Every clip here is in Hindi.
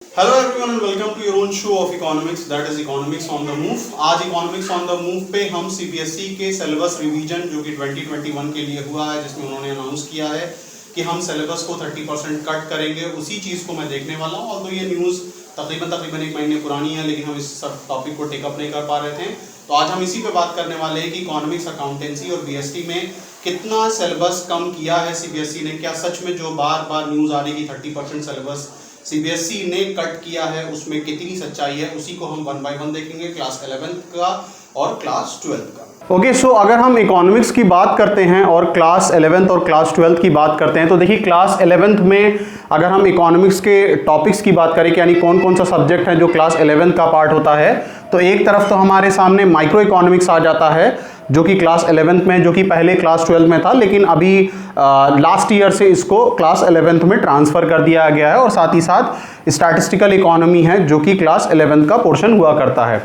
Hello everyone and welcome to your own show of economics that is economics on the move. आज इकोनॉमिक्स ऑन द मूव पे हम सीबीएसई के सिलेबस रिवीजन जो कि 2021 के लिए हुआ है, जिसमें उन्होंने अनाउंस किया है कि हम सिलेबस को 30% कट करेंगे, उसी चीज़ को मैं देखने वाला हूँ। और तो ये न्यूज़ तकरीबन 1 महीने पुरानी है, लेकिन हम इस सब टॉपिक को टेकअप नहीं कर पा रहे थे। तो आज हम इसी पे बात करने वाले हैं कि इकोनॉमिक्स, अकाउंटेंसी और बीएसटी में कितना सिलेबस कम किया है सीबीएसई ने। क्या सच में जो बार बार न्यूज़ आ रही कि 30% सिलेबस सीबीएसई ने कट किया है, उसमें कितनी सच्चाई है, उसी को हम 1 बाय 1 देखेंगे, क्लास 11th का और क्लास 12th का। ओके, सो अगर हम इकोनॉमिक्स की बात करते हैं और क्लास 11th और क्लास 12th की बात करते हैं, तो देखिए क्लास 11th में अगर हम इकोनॉमिक्स के टॉपिक्स की बात करें कि यानी कौन कौन सा सब्जेक्ट है जो क्लास 11th का पार्ट होता है, तो एक तरफ तो हमारे सामने माइक्रो इकोनॉमिक्स आ जाता है जो कि क्लास 11th में, जो कि पहले क्लास 12 में था, लेकिन अभी लास्ट ईयर से इसको क्लास 11th में ट्रांसफ़र कर दिया गया है। और साथ ही साथ स्टैटिस्टिकल इकोनॉमी है जो कि क्लास 11th का पोर्शन हुआ करता है।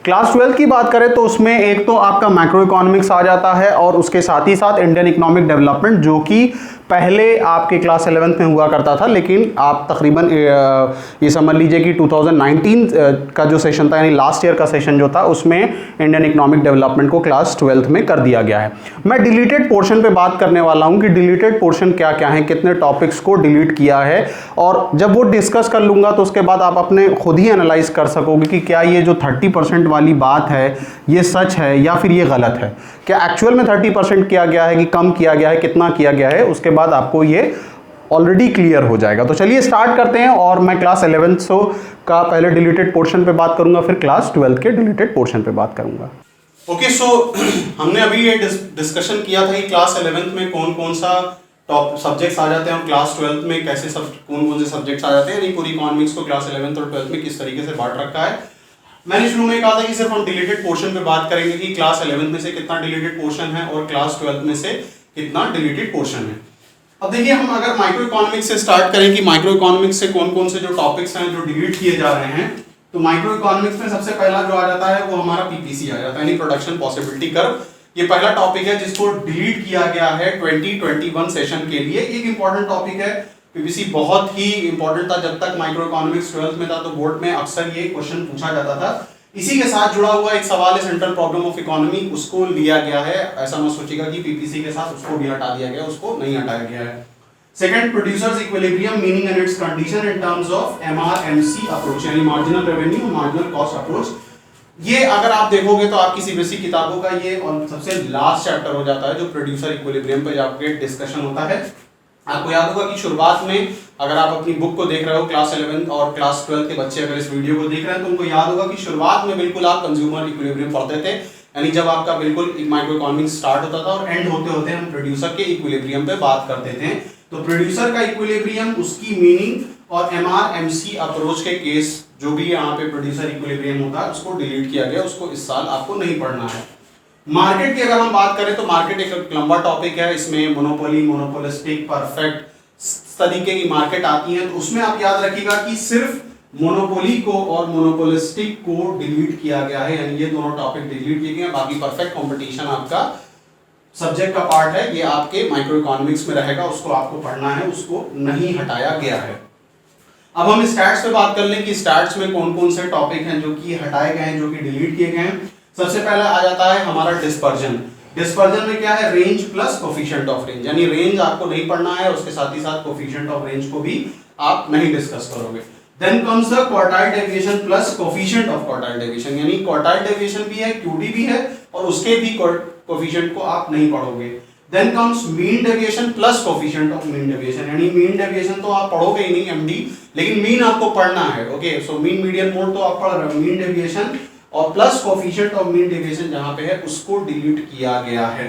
क्लास 12 की बात करें तो उसमें एक तो आपका मैक्रो इकोनॉमिक्स आ जाता है और उसके साथ ही साथ इंडियन इकोनॉमिक डेवलपमेंट, जो कि पहले आपके क्लास 11th में हुआ करता था, लेकिन आप तकरीबन ये समझ लीजिए कि 2019 का जो सेशन था, यानी लास्ट ईयर का सेशन जो था, उसमें इंडियन इकोनॉमिक डेवलपमेंट को क्लास 12th में कर दिया गया है। मैं डिलीटेड पोर्शन पे बात करने वाला हूँ कि डिलीटेड पोर्शन क्या क्या है, कितने टॉपिक्स को डिलीट किया है, और जब वो डिस्कस कर लूँगा तो उसके बाद आप अपने खुद ही एनालाइज कर सकोगे कि क्या ये जो 30% वाली बात है ये सच है या फिर ये गलत है। क्या एक्चुअल में 30% किया गया है कि कम किया गया है, कितना किया गया है, उसके बाद आपको ये ऑलरेडी क्लियर हो जाएगा। तो चलिए स्टार्ट करते हैं, और मैं क्लास 11th का पहले डिलीटेड पोर्शन पे बात करूंगा, फिर क्लास 12th के डिलीटेड पोर्शन पे बात करूंगा। ओके, सो हमने अभी ये डिस्कशन किया था कि क्लास 11th में कौन कौन सा टॉप सब्जेक्ट्स आ जाते हैं और क्लास 12th में कैसे कौन कौन से सब्जेक्ट्स आ जाते हैं, यानी पूरी इकोनॉमिक्स को क्लास 11th और 12th में किस तरीके से बांट रखा है। मैंने शुरू में कहा था कि सिर्फ हम डिलीटेड पोर्शन पे बात करेंगे कि क्लास 11th में से कितना डिलीटेड पोर्शन है और क्लास 12th में से कितना डिलीटेड पोर्शन है। अब देखिए, हम अगर माइक्रो इकोनॉमिक्स से स्टार्ट करें कि माइक्रो इकोनॉमिक्स से कौन कौन से जो टॉपिक्स हैं जो डिलीट किए जा रहे हैं, तो माइक्रो इकोनॉमिक्स में सबसे पहला जो आ जाता है वो हमारा पीपीसी आ जाता है, यानी प्रोडक्शन पॉसिबिलिटी कर्व। ये पहला टॉपिक है जिसको डिलीट किया गया है 2021 सेशन के लिए। एक इंपॉर्टेंट टॉपिक है, पीपीसी बहुत ही इंपॉर्टेंट था। जब तक माइक्रो इकोनॉमिक्स 12th में था तो बोर्ड में अक्सर ये क्वेश्चन पूछा जाता था। इसी के साथ जुड़ा हुआ एक सवाल है सेंट्रल प्रॉब्लम ऑफ इकोनॉमी, उसको लिया गया है। ऐसा मत सोचिएगा कि पीपीसी के साथ उसको भी हटा दिया गया, उसको नहीं हटाया गया है। Second, producers equilibrium meaning and its condition in terms of MRMC approach, यानी marginal revenue marginal cost approach. ये अगर आप देखोगे तो आपकी सीबीएसई किताबों का ये और सबसे लास्ट चैप्टर हो जाता है, जो प्रोड्यूसर इक्विलिब्रियम पे जाके डिस्कशन होता है। आपको याद होगा कि शुरुआत में अगर आप अपनी बुक को देख रहे हो, क्लास 11th और क्लास 12th के बच्चे अगर इस वीडियो को देख रहे हैं तो उनको याद होगा कि शुरुआत में बिल्कुल आप कंज्यूमर इक्विलिब्रियम पढ़ते थे, यानी जब आपका बिल्कुल माइक्रो इकोनॉमिक्स स्टार्ट होता था, और एंड होते होते हम प्रोड्यूसर के इक्विलिब्रियम पे बात करते थे। तो प्रोड्यूसर का इक्विलिब्रियम, उसकी मीनिंग और एमआरएमसी अप्रोच के केस, जो भी यहाँ पे प्रोड्यूसर इक्विलिब्रियम होता है, उसको डिलीट किया गया, उसको इस साल आपको नहीं पढ़ना है। मार्केट की अगर हम बात करें तो मार्केट एक लंबा टॉपिक है, इसमें मोनोपोली, मोनोपोलिस्टिक, परफेक्ट तरीके की मार्केट आती है। तो उसमें आप याद रखिएगा कि सिर्फ मोनोपोली को और मोनोपोलिस्टिक को डिलीट किया गया है, यानी ये दोनों टॉपिक डिलीट किए गए हैं। बाकी परफेक्ट कंपटीशन आपका सब्जेक्ट का पार्ट है, ये आपके माइक्रो इकोनॉमिक्स में रहेगा, उसको आपको पढ़ना है, उसको नहीं हटाया गया है। अब हम स्टैट्स पे बात कर लें कि स्टैट्स में कौन कौन से टॉपिक हैं जो कि हटाए गए हैं, जो कि डिलीट किए गए हैं। सबसे पहला आ जाता है हमारा डिस्पर्जन। डिस्पर्जन में क्या है, range plus coefficient of range, यानी रेंज आपको नहीं पढ़ना है, उसके साथ ही साथ कोफिशिएंट ऑफ रेंज को भी आप नहीं डिस्कस करोगे। Then comes the quartile deviation plus coefficient of quartile deviation, यानी क्वार्टाइल डेविएशन भी है, क्यूडी भी है, और उसके भी कोफिशिएंट को आप नहीं पढ़ोगे। Then comes mean deviation plus coefficient of mean deviation, यानी मीन डेविएशन तो आप पढ़ोगे ही नहीं एमडी, लेकिन मीन आपको पढ़ना है। Okay, so mean median mode तो आप पढ़ रहे हो, मीन डेविएशन और plus coefficient of mean deviation जहां पे है उसको डिलीट किया गया है।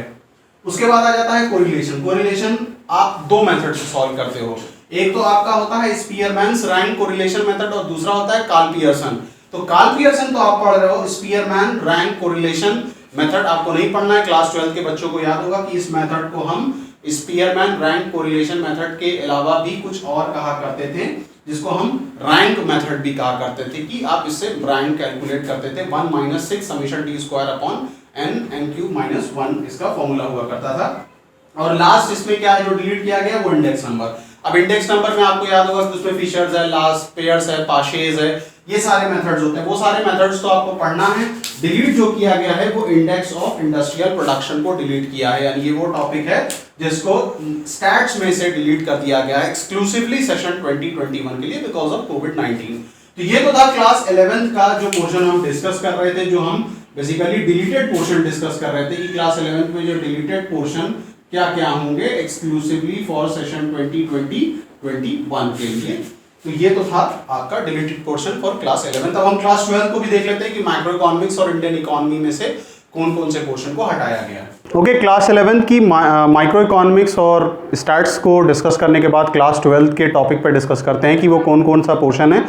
उसके बाद आ जाता है कोरिलेशन। कोरिलेशन आप दो मेथड से सॉल्व करते हो, एक तो आपका होता है स्पीयरमैन्स रैंक कोरिलेशन मेथड और दूसरा होता है कार्ल पियर्सन। तो कार्ल पियर्सन तो आप पढ़ रहे हो, स्पीयरमैन रैंक कोरिलेशन मेथड आपको नहीं पढ़ना है। क्लास 12 के बच्चों को याद होगा कि इस मेथड को हम स्पीयरमैन रैंक कोरिलेशन मेथड के अलावा भी कुछ और कहा करते थे, जिसको हम रैंक मेथड भी कहा करते थे, कि आप इससे रैंक कैलकुलेट करते थे। 1 - 6 summation D square upon n cube -1 इसका फॉर्मूला हुआ करता था। और लास्ट इसमें क्या है जो डिलीट किया गया, वो इंडेक्स नंबर। अब इंडेक्स नंबर में आपको याद होगा कि उसमें फिशर्स है, लास्ट पेयर्स है, पाशेज है, ये सारे मेथड्स होते हैं। वो सारे मेथड्स तो आपको पढ़ना है। डिलीट जो किया गया है वो इंडेक्स ऑफ इंडस्ट्रियल प्रोडक्शन को डिलीट किया है, यानी ये वो टॉपिक है जिसको स्टैट्स में से डिलीट कर दिया गया है एक्सक्लूसिवली सेशन 2021 के लिए बिकॉज ऑफ कोविड-19। तो ये तो था क्लास 11th का जो पोर्शन हम डिस्कस कर रहे थे, जो हम बेसिकली डिलीटेड पोर्शन डिस्कस कर रहे थे कि क्लास 11th में जो डिलीटेड पोर्शन क्या क्या होंगे एक्सक्लूसिवली फॉर सेशन 2020-21 के लिए। तो ये तो था आपका deleted portion for class 11th। अब हम क्लास 12 को भी देख लेते हैं कि मैक्रो इकोनॉमिक्स और इंडियन इकोनॉमी में से कौन कौन से पोर्शन को हटाया गया है। ओके, क्लास 11th की माइक्रो इकोनॉमिक्स और स्टैट्स को डिस्कस करने के बाद क्लास 12th के टॉपिक पर डिस्कस करते हैं कि वो कौन कौन सा पोर्शन है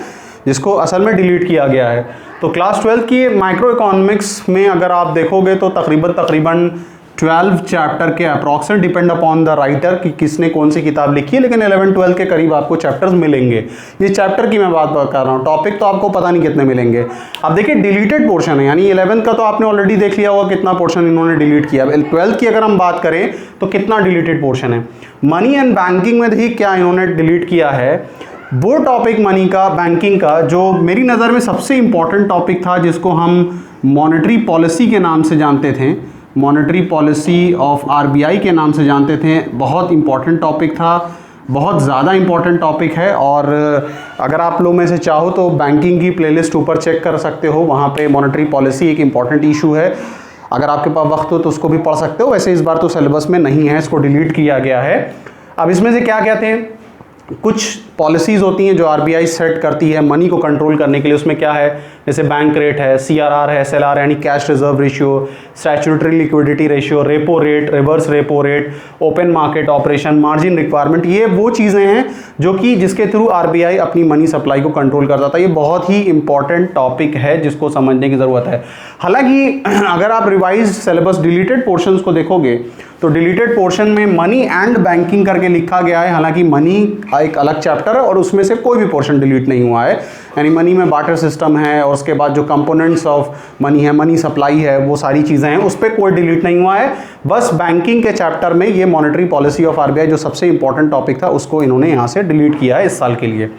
जिसको असल में डिलीट किया गया है। तो क्लास 12th की माइक्रो इकोनॉमिक्स में अगर आप देखोगे तो तकरीबन 12 चैप्टर के approximate, depend upon the writer कि किसने कौन सी किताब लिखी है, लेकिन 11-12 के करीब आपको चैप्टर्स मिलेंगे। ये चैप्टर की मैं बात कर रहा हूँ, टॉपिक तो आपको पता नहीं कितने मिलेंगे। अब देखिए डिलीटेड पोर्शन है, यानी 11th का तो आपने ऑलरेडी देख लिया होगा कितना पोर्शन इन्होंने डिलीट किया। 12th की अगर हम बात करें तो कितना डिलीटेड पोर्शन है। मनी एंड बैंकिंग में देखिए क्या इन्होंने डिलीट किया है। वो टॉपिक मनी का, बैंकिंग का, जो मेरी नज़र में सबसे इंपॉर्टेंट टॉपिक था, जिसको हम मॉनेटरी पॉलिसी के नाम से जानते थे, मॉनेटरी पॉलिसी ऑफ आरबीआई के नाम से जानते थे। बहुत इंपॉर्टेंट टॉपिक था, बहुत ज़्यादा इंपॉर्टेंट टॉपिक है। और अगर आप लोग में से चाहो तो बैंकिंग की प्लेलिस्ट ऊपर चेक कर सकते हो, वहाँ पे मॉनेटरी पॉलिसी एक इंपॉर्टेंट इशू है। अगर आपके पास वक्त हो तो उसको भी पढ़ सकते हो। वैसे इस बार तो सिलेबस में नहीं है, इसको डिलीट किया गया है। अब इसमें से क्या कहते हैं, कुछ पॉलिसीज़ होती हैं जो आरबीआई सेट करती है मनी को कंट्रोल करने के लिए। उसमें क्या है, जैसे बैंक रेट है, सीआरआर है, एसएलआर यानी cash reserve ratio, statutory liquidity ratio, repo rate, reverse repo rate, open market operation, margin requirement. ये वो चीज़ें हैं जो कि जिसके थ्रू आरबीआई अपनी मनी सप्लाई को कंट्रोल करता था। ये बहुत ही इंपॉर्टेंट टॉपिक है जिसको समझने की ज़रूरत है। हालांकि अगर आप रिवाइज सिलेबस डिलीटेड पोर्शंस को देखोगे तो डिलीटेड पोर्शन में मनी एंड बैंकिंग करके लिखा गया है। हालांकि मनी एक अलग चैप्टर है और उसमें से कोई भी पोर्शन डिलीट नहीं हुआ है। यानी मनी में बार्टर सिस्टम है और उसके बाद जो कंपोनेंट्स ऑफ मनी है, मनी सप्लाई है, वो सारी चीज़ें हैं, उस पर कोई डिलीट नहीं हुआ है। बस बैंकिंग के चैप्टर में ये मॉनेटरी पॉलिसी ऑफ आरबीआई जो सबसे इंपॉर्टेंट टॉपिक था उसको इन्होंने यहाँ से डिलीट किया है इस साल के लिए।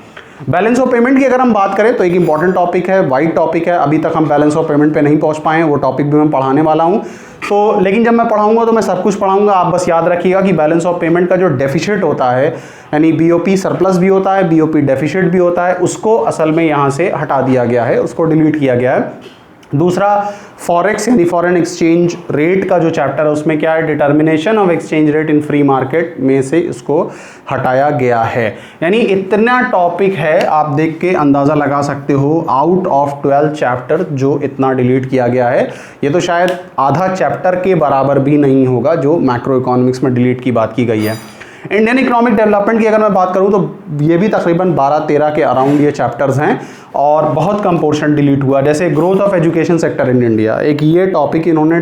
बैलेंस ऑफ पेमेंट की अगर हम बात करें तो एक इंपॉर्टेंट टॉपिक है, वाइड टॉपिक है। अभी तक हम बैलेंस ऑफ पेमेंट पे नहीं पहुंच पाए हैं, वो टॉपिक भी मैं पढ़ाने वाला हूं। तो लेकिन जब मैं पढ़ाऊंगा तो मैं सब कुछ पढ़ाऊंगा। आप बस याद रखिएगा कि बैलेंस ऑफ पेमेंट का जो डेफिसिट होता है, यानी बीओपी सरप्लस भी होता है, बीओपी डेफिसिट भी होता है, उसको असल में यहाँ से हटा दिया गया है, उसको डिलीट किया गया है। दूसरा फॉरेक्स यानी फॉरेन एक्सचेंज रेट का जो चैप्टर है उसमें क्या है, determination of exchange rate in free market में से इसको हटाया गया है। यानी इतना टॉपिक है, आप देख के अंदाज़ा लगा सकते हो आउट ऑफ 12 चैप्टर जो इतना डिलीट किया गया है। ये तो शायद आधा चैप्टर के बराबर भी नहीं होगा जो मैक्रो इकोनॉमिक्स में डिलीट की बात की गई है। इंडियन इकोनॉमिक डेवलपमेंट की अगर मैं बात करूं तो ये भी तकरीबन 12-13 के अराउंड ये चैप्टर्स हैं और बहुत कम पोर्शन डिलीट हुआ। जैसे growth of education sector in India, एक ये टॉपिक इन्होंने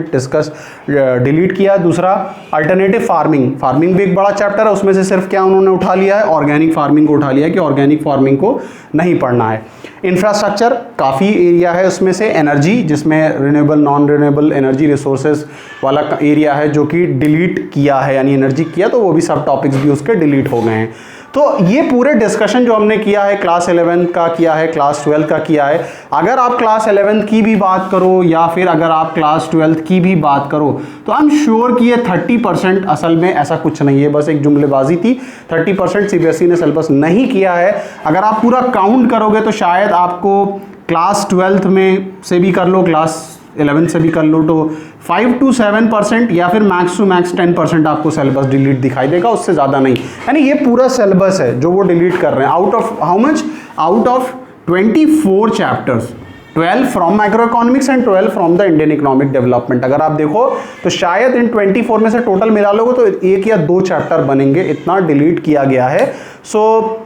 डिलीट किया। दूसरा अल्टरनेटिव फार्मिंग, फार्मिंग भी एक बड़ा चैप्टर है, उसमें से सिर्फ क्या उन्होंने उठा लिया है, ऑर्गेनिक फार्मिंग को उठा लिया है कि ऑर्गेनिक फार्मिंग को नहीं पढ़ना है। इंफ्रास्ट्रक्चर काफ़ी एरिया है उसमें से। एनर्जी, जिसमें renewable non renewable energy resources वाला एरिया है जो कि डिलीट किया है, यानी एनर्जी किया तो वो भी सब टॉपिक्स भी उसके डिलीट हो गए हैं। तो ये पूरे डिस्कशन जो हमने किया है क्लास 11 का किया है, क्लास 12 का किया है। अगर आप क्लास 11 की भी बात करो या फिर अगर आप क्लास 12 की भी बात करो तो आई एम श्योर कि ये 30% असल में ऐसा कुछ नहीं है, बस एक जुमलेबाजी थी। 30% सीबीएसई ने सिलेबस नहीं किया है। अगर आप पूरा काउंट करोगे तो शायद आपको क्लास 12 में से भी कर लो, क्लास 11 से भी कर लो, तो 5 to 7% या फिर मैक्स टू मैक्स 10% आपको सिलेबस डिलीट दिखाई देगा, उससे ज़्यादा नहीं। यानी ये पूरा सिलेबस है जो वो डिलीट कर रहे हैं। Out of how much, out of 24 chapters, 12 from micro economics and 12 from the Indian economic development. अगर आप देखो तो शायद इन 24 में से टोटल मिला लोगे तो 1 या 2 चैप्टर बनेंगे, इतना डिलीट किया गया है। सो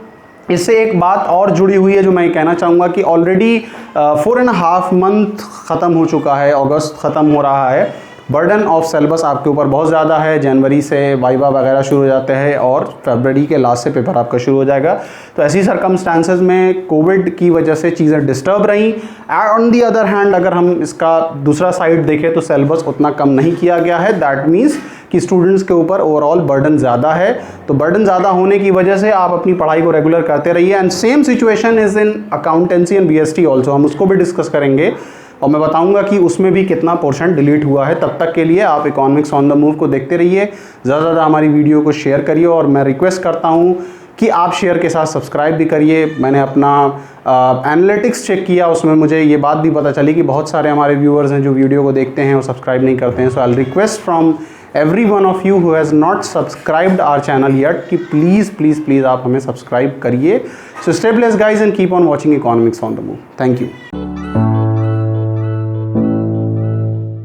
इससे एक बात और जुड़ी हुई है जो मैं कहना चाहूँगा कि ऑलरेडी 4.5 मंथ ख़त्म हो चुका है, अगस्त ख़त्म हो रहा है बर्डन ऑफ सिलेबस आपके ऊपर बहुत ज़्यादा है। जनवरी से वाइवा वगैरह शुरू हो जाते हैं और फरवरी के लास्ट से पेपर आपका शुरू हो जाएगा। तो ऐसी सर्कमस्टांसेस में कोविड की वजह से चीज़ें डिस्टर्ब रहीं। ऑन दी अदर हैंड अगर हम इसका दूसरा साइड देखें तो सिलेबस उतना कम नहीं किया गया है। दैट मीन्स कि स्टूडेंट्स के ऊपर ओवरऑल बर्डन ज़्यादा है। तो बर्डन ज़्यादा होने की वजह से आप अपनी पढ़ाई को रेगुलर करते रहिए। And same situation is in accountancy and BST also, हम उसको भी डिस्कस करेंगे और मैं बताऊंगा कि उसमें भी कितना पोर्शन डिलीट हुआ है। तब तक के लिए आप इकोनॉमिक्स ऑन द मूव को देखते रहिए, ज़्यादा से ज़्यादा हमारी वीडियो को शेयर करिए और मैं रिक्वेस्ट करता हूँ कि आप शेयर के साथ सब्सक्राइब भी करिए। मैंने अपना एनालिटिक्स चेक किया, उसमें मुझे ये बात भी पता चली कि बहुत सारे हमारे व्यूअर्स हैं जो वीडियो को देखते हैं और सब्सक्राइब नहीं करते हैं। So I will request from every one of you who has not subscribed our channel yet कि please आप हमें सब्सक्राइब करिए। So stay blessed guys and keep on watching Economics on the Move. Thank you.